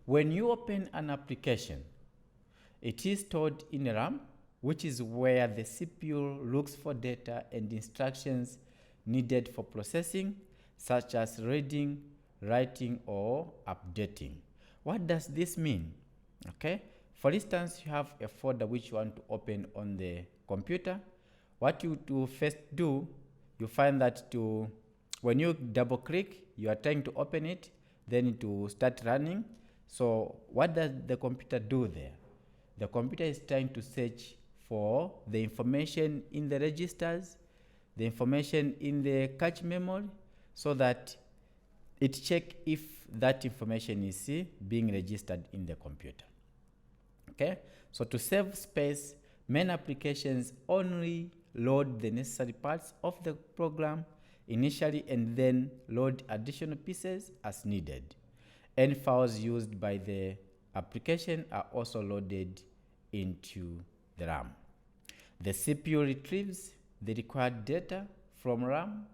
When you open an application, it is stored in RAM, which is where the CPU looks for data and instructions needed for processing, such as reading, writing, or updating. What does this mean? Okay, for instance, you have a folder which you want to open on the computer. What you do first do, you find that when you double click, you are trying to open it, then it will start running. So what does the computer do there? The computer is trying to search for the information in the registers, the information in the cache memory, so that it check if that information is being registered in the computer. Okay, so to save space, main applications only load the necessary parts of the program initially and then load additional pieces as needed. Any files used by the application are also loaded into the RAM. The CPU retrieves the required data from RAM,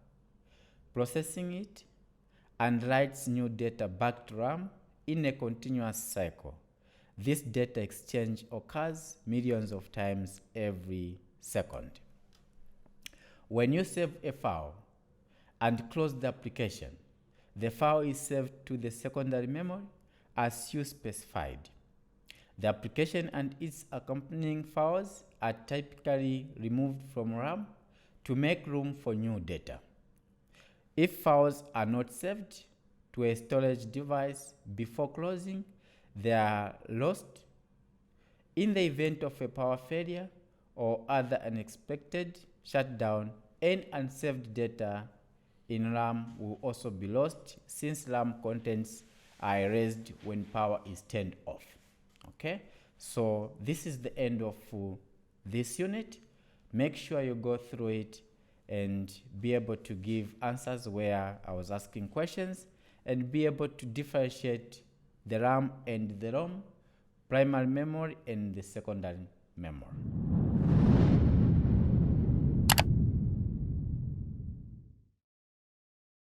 processing it, and writes new data back to RAM in a continuous cycle. This data exchange occurs millions of times every second. When you save a file and close the application, the file is saved to the secondary memory as you specified. The application and its accompanying files are typically removed from RAM to make room for new data. If files are not saved to a storage device before closing, they are lost. In the event of a power failure or other unexpected shutdown, any unsaved data in RAM will also be lost, since RAM contents are erased when power is turned off. Okay, so this is the end of this unit. Make sure you go through it and be able to give answers where I was asking questions, and be able to differentiate the RAM and the ROM, primary memory and the secondary memory.